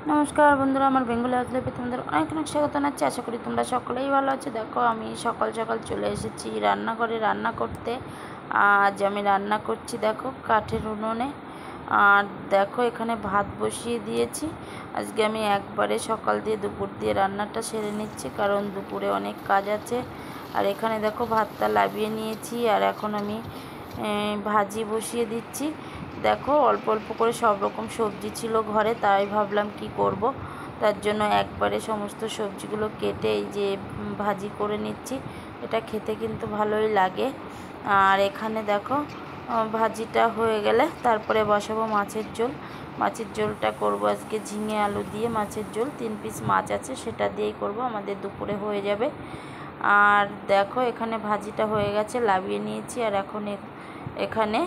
নমস্কার বন্ধুরা, আমার বেঙ্গলি হাউস লাইফে তোমাদের অনেক অনেক স্বাগত জানাচ্ছি। আশা করি তোমরা সকলেই ভালো আছো। দেখো, আমি সকাল সকাল চলে এসেছি রান্নাঘরে রান্না করতে। আজ আমি রান্না করছি দেখো কাঠের উনুনে। আর দেখো এখানে ভাত বসিয়ে দিয়েছি। আজকে আমি একবারে সকাল দিয়ে দুপুর দিয়ে রান্নাটা সেরে নিচ্ছি, কারণ দুপুরে অনেক কাজ আছে। আর এখানে দেখো ভাতটা লাবিয়ে নিয়েছি, আর এখন আমি ভাজি বসিয়ে দিচ্ছি। দেখো অল্প অল্প করে সব রকম সবজি ছিল ঘরে, তাই ভাবলাম কি করব, তার জন্য একবারে সমস্ত সবজিগুলো কেটে এই যে ভাজি করে নিচ্ছি। এটা খেতে কিন্তু ভালোই লাগে। আর এখানে দেখো ভাজিটা হয়ে গেলে তারপরে বসাবো মাছের ঝোল। মাছের ঝোলটা করব আজকে ঝিঙে আলু দিয়ে মাছের ঝোল। 3 পিস মাছ আছে, সেটা দিয়েই করব, আমাদের দুপুরে হয়ে যাবে। আর দেখো এখানে ভাজিটা হয়ে গেছে, লাবিয়ে নিয়েছি। আর এখন এখানে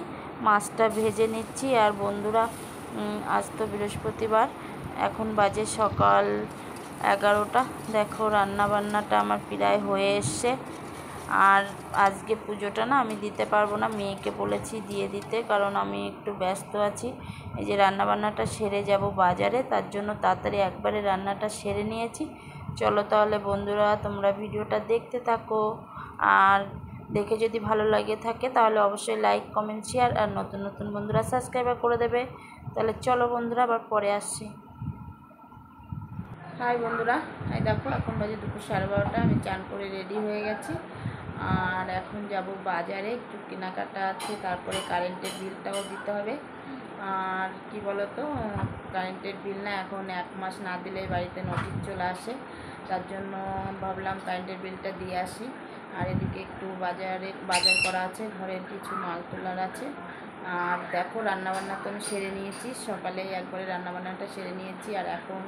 মাছটা ভেজে নিচ্ছি। আর বন্ধুরা, আজ তো বৃহস্পতিবার, এখন বাজে সকাল 11টা। দেখো রান্নাবান্নাটা আমার প্রায় হয়ে এসছে। আর আজকে পুজোটা না আমি দিতে পারবো না, মেয়েকে বলেছি দিয়ে দিতে, কারণ আমি একটু ব্যস্ত আছি। এই যে রান্নাবান্নাটা সেরে যাব বাজারে, তার জন্য তাড়াতাড়ি একবারে রান্নাটা সেরে নিয়েছি। চলো তাহলে বন্ধুরা, তোমরা ভিডিওটা দেখতে থাকো। আর দেখে যদি ভালো লাগে থাকে তাহলে অবশ্যই লাইক, কমেন্ট, শেয়ার, আর নতুন নতুন বন্ধুরা সাবস্ক্রাইব করে দেবে। তাহলে চলো বন্ধুরা, আবার পরে আসছি। হাই বন্ধুরা, এই দেখো এখন বাজে দুপুর 12:30। আমি চান করে রেডি হয়ে গেছি। আর এখন যাব বাজারে, একটু কেনাকাটা আছে, তারপরে কারেন্টের বিলটাও দিতে হবে। আর কি বলো তো, কারেন্টের বিল না এখন 1 মাস না দিলে বাড়িতে নোটিশ চলে আসে, তার জন্য ভাবলাম কারেন্টের বিলটা দিয়ে আসি। আর এদিকে একটু বাজার করা আছে, ঘরের কিছু মাল তোলার আছে। আর দেখো রান্নাবান্না তো আমি সেরে নিয়েছি, সকালেই একবারে রান্নাবান্নাটা সেরে নিয়েছি। আর এখন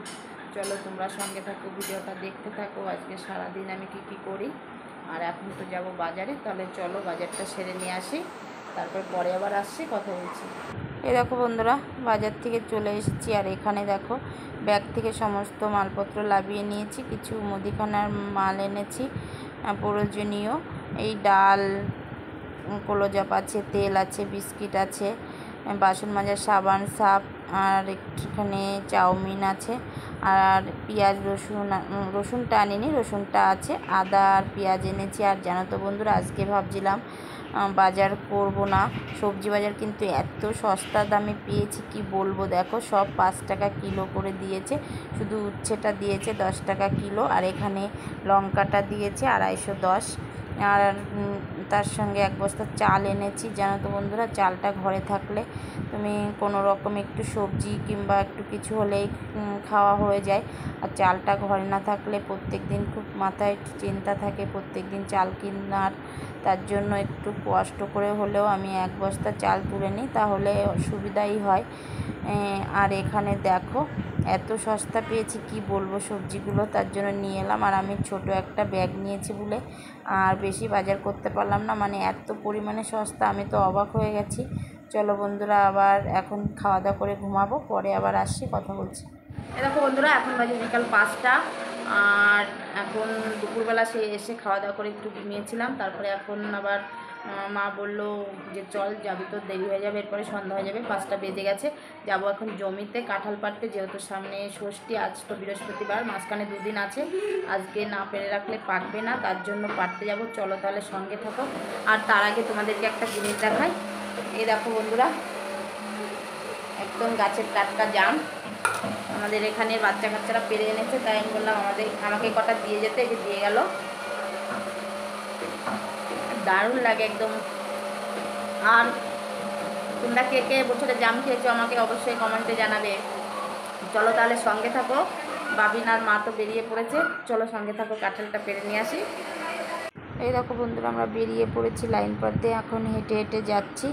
চলো তোমরা সঙ্গে থাকো, ভিডিওটা দেখতে থাকো, আজকে সারাদিন আমি কি করি। আর এখন তো যাব বাজারে, তাহলে চলো বাজারটা সেরে নিয়ে আসি, তারপর পরে আবার আসছি, কথা বলছি। এই দেখো বন্ধুরা, বাজার থেকে চলে এসেছি। আর এখানে দেখো ব্যাগ থেকে সমস্ত মালপত্র লাভিয়ে নিয়েছি, কিছু মুদিখানার মাল এনেছি প্রয়োজনীয়। এই ডাল, কলোজাপ আছে, তেল আছে, বিস্কিট আছে, বাসন মাজার সাবান, সার্ফ, আর একটুখানি চাউমিন আছে। আর পেঁয়াজ, রসুনটা আনিনি, রসুনটা আছে, আদা আর পেঁয়াজ এনেছি। আর জানো তো বন্ধুরা, আজকে ভাবছিলাম বাজার করব না, সবজি বাজার কিন্তু এত সস্তা দামে পেয়েছি কি বলবো। দেখো সব 5 টাকা কিলো করে দিয়েছে, শুধু উচ্ছেটা দিয়েছে 10 টাকা কিলো। আর এখানে লঙ্কাটা দিয়েছে 210। আর তার সঙ্গে 1 বস্তা চাল এনেছি। জানো তো বন্ধুরা, চালটা ঘরে থাকলে তুমি কোনো রকম একটু সবজি কিংবা একটু কিছু হলেই খাওয়া হয়ে যায়। আর চালটা ঘরে না থাকলে প্রত্যেক দিন খুব মাথায় চিন্তা থাকে প্রত্যেক দিন চাল কেনার, তার জন্য একটু কষ্ট করে হলেও আমি 1 বস্তা চাল তুলে নিই, তাহলে সুবিধাই হয়। আর এখানে দেখো এত সস্তা পেয়েছি কি বলবো সবজিগুলো, তার জন্য নিয়ে এলাম। আর আমি ছোট একটা ব্যাগ নিয়েছি বলে আর বেশি বাজার করতে পারলাম না, মানে এত পরিমাণে সস্তা, আমি তো অবাক হয়ে গেছি। চলো বন্ধুরা, আবার এখন খাওয়া দাওয়া করে ঘুমাবো, পরে আবার আসছি, কথা বলছি। দেখো বন্ধুরা, এখন বাজে বিকাল 5টা। আর এখন দুপুরবেলা এসে খাওয়া দাওয়া করে একটু ঘুমিয়েছিলাম, তারপরে এখন আবার মা বললো যে চল যাবি, তো দেরি হয়ে যাবে, এরপরে সন্ধ্যা হয়ে যাবে, 5টা বেজে গেছে। যাব এখন জমিতে কাঁঠাল পাড়তে, যেহেতু সামনে ষষ্ঠী, আজ তো বৃহস্পতিবার, মাঝখানে 2 দিন আছে, আজকে না পেরে রাখলে পাকবে না, তার জন্য পাড়তে যাব। চলো তাহলে সঙ্গে থাকো। আর তার আগে তোমাদেরকে একটা জিনিস দেখাই। এই দেখো বন্ধুরা, একদম গাছের টাটকা জাম, আমাদের এখানে বাচ্চা কাচ্চারা পেরে এনেছে, তাই আমি বললাম আমাকে কটা দিয়ে যেতে, যে দিয়ে গেল। দারুণ লাগে একদম। আর তোমরা কে কে বছরে জাম খেয়েছো আমাকে অবশ্যই কমেন্টে জানাবে। চলো তাহলে সঙ্গে থাকো, বাবিন আর মা তো বেরিয়ে পড়েছে, চলো সঙ্গে থাকো, কাঁঠালটা পেরে নিয়ে আসি। এই দেখো বন্ধুরা, আমরা বেরিয়ে পড়েছি লাইন পাতে, এখন হেঁটে হেঁটে যাচ্ছি।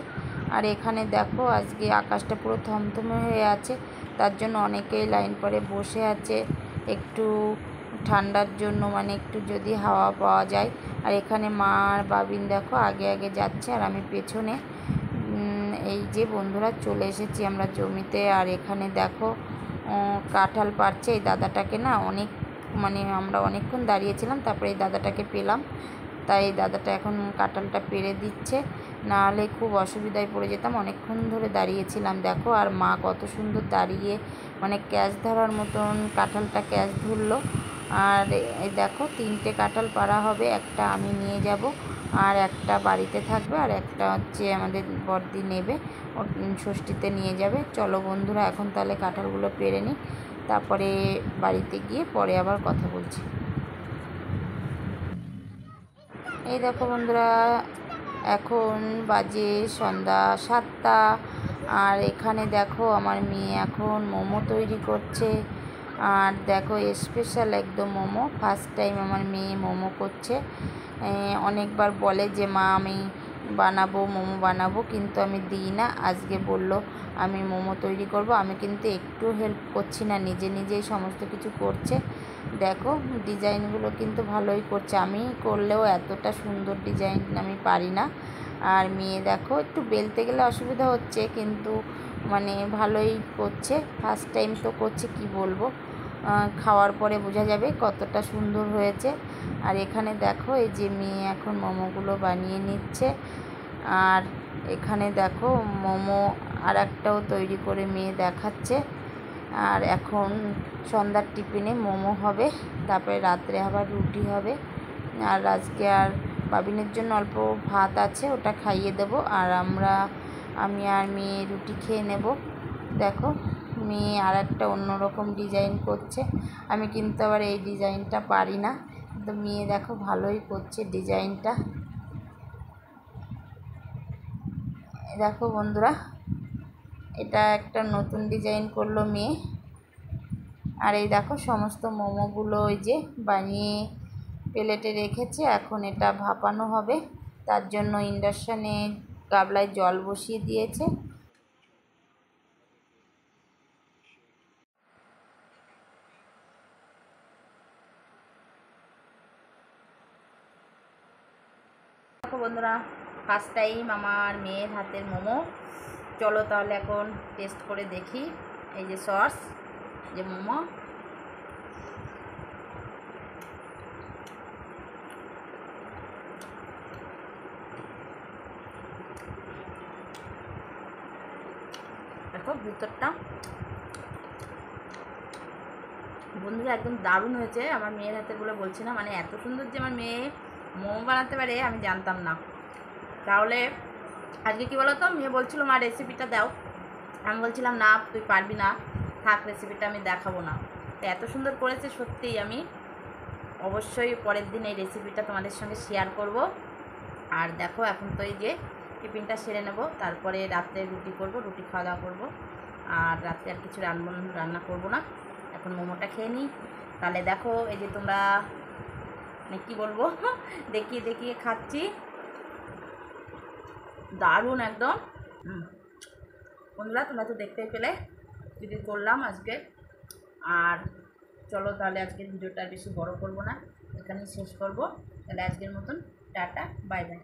আর এখানে দেখো আজকে আকাশটা পুরো থমথমে হয়ে আছে, তার জন্য অনেকেই লাইন পরে বসে আছে একটু ঠান্ডার জন্য, মানে একটু যদি হাওয়া পাওয়া যায়। আর এখানে মা আর বাবিন দেখো আগে আগে যাচ্ছে, আর আমি পেছনে। এই যে বন্ধুরা, চলে এসেছি আমরা জমিতে। আর এখানে দেখো কাঁঠাল পাড়ছে, এই দাদাটাকে না আমরা অনেকক্ষণ দাঁড়িয়েছিলাম, তারপরে এই দাদাটাকে পেলাম, তাই দাদাটা এখন কাঁঠালটা পেড়ে দিচ্ছে। নাহলে খুব অসুবিধায় পড়ে যেতাম। অনেকক্ষণ ধরে দাঁড়িয়েছিলাম দেখো, আর মা কত সুন্দর দাঁড়িয়ে মানে ক্যাচ ধরার মতন কাঁঠালটা ক্যাচ ধরলো। আর এই দেখো 3টে কাঁঠাল পাড়া হবে, একটা আমি নিয়ে যাব, আর একটা বাড়িতে থাকবে, আর একটা হচ্ছে আমাদের বড়দি নেবে, ষষ্ঠীতে নিয়ে যাবে। চলো বন্ধুরা, এখন তাহলে কাঁঠালগুলো পেরে নিই, তারপরে বাড়িতে গিয়ে পরে আবার কথা বলছি। এই দেখো বন্ধুরা, এখন বাজে সন্ধ্যা 7টা, আর এখানে দেখো আমার মেয়ে এখন মোমো তৈরি করছে। আর দেখো স্পেশাল একদম মোমো, ফার্স্ট টাইম আমার মেয়ে মোমো করছে। অনেকবার বলে যে মা আমি বানাবো, মোমো বানাবো, কিন্তু আমি দিই না। আজকে বলল আমি মোমো তৈরি করব। আমি কিন্তু একটু হেল্প করছি না, নিজে নিজেই সমস্ত কিছু করছে। দেখো ডিজাইনগুলো কিন্তু ভালোই করছে, আমি করলেও এতটা সুন্দর ডিজাইন আমি পারি না। আর মেয়ে দেখো একটু বেলতে গেলে অসুবিধা হচ্ছে, কিন্তু মানে ভালোই করছে, ফার্স্ট টাইম তো করছে, কি বলবো, খাওয়ার পরে বোঝা যাবে কতটা সুন্দর হয়েছে। আর এখানে দেখো এই যে মেয়ে এখন মোমোগুলো বানিয়ে নিচ্ছে। আর এখানে দেখো মোমো আর একটাও তৈরি করে মেয়ে দেখাচ্ছে। আর এখন সন্ধ্যার টিফিনে মোমো হবে, তারপরে রাত্রে আবার রুটি হবে। আর আজকে আর বাবিনের জন্য অল্প ভাত আছে, ওটা খাইয়ে দেবো, আর আমি আর মেয়ে রুটি খেয়ে নেব। দেখো মেয়ে আর একটা অন্যরকম ডিজাইন করছে, আমি কিন্তু আবার এই ডিজাইনটা পারি না, তো মেয়ে দেখো ভালোই করছে ডিজাইনটা। দেখো বন্ধুরা, এটা একটা নতুন ডিজাইন করলো মেয়ে। আর এই দেখো সমস্ত মোমোগুলো ওই যে বানিয়ে প্লেটে রেখেছে, এখন এটা ভাপানো হবে, তার জন্য ইন্ডাকশানে গাবলায় জল বসিয়ে দিয়েছে। দেখো বন্ধুরা, ফার্স্ট টাইম আমার মেয়ের হাতের মোমো। চলো তাহলে এখন টেস্ট করে দেখি। এই যে সস, যে মোমো, দেখো ভিতরটা বন্ধুরা একদম দারুণ হয়েছে। আমার মেয়ের হাতের বলে বলছি না, মানে এত সুন্দর যে আমার মেয়ে মোমো বানাতে পারে আমি জানতাম না। তাহলে আজকে কী বলো তো, মেয়ে বলছিল মা রেসিপিটা দাও, আমি বলছিলাম না তুই পারবি না, থাক রেসিপিটা আমি দেখাবো না। তো এত সুন্দর করেছে সত্যিই, আমি অবশ্যই পরের দিন এই রেসিপিটা তোমাদের সঙ্গে শেয়ার করব। আর দেখো এখন তো এই যে টিফিনটা সেরে নেব, তারপরে রাত্রে রুটি করব, রুটি খাওয়া দাওয়া করবো। আর রাত্রে আর কিছু রান্না করব না, এখন মোমোটা খেয়ে নিই। তাহলে দেখো এই যে তোমরা মানে কী বলবো দেখিয়ে দেখিয়ে খাচ্ছি, দারুণ একদম। বন্ধুরা তোমরা তো দেখতেই পেলে যদি করলাম আজকে। আর চলো তাহলে আজকের ভিডিওটা আর বেশি বড় করব না, এখানেই শেষ করব। তাহলে আজকের মতন টাটা, বাই বাই।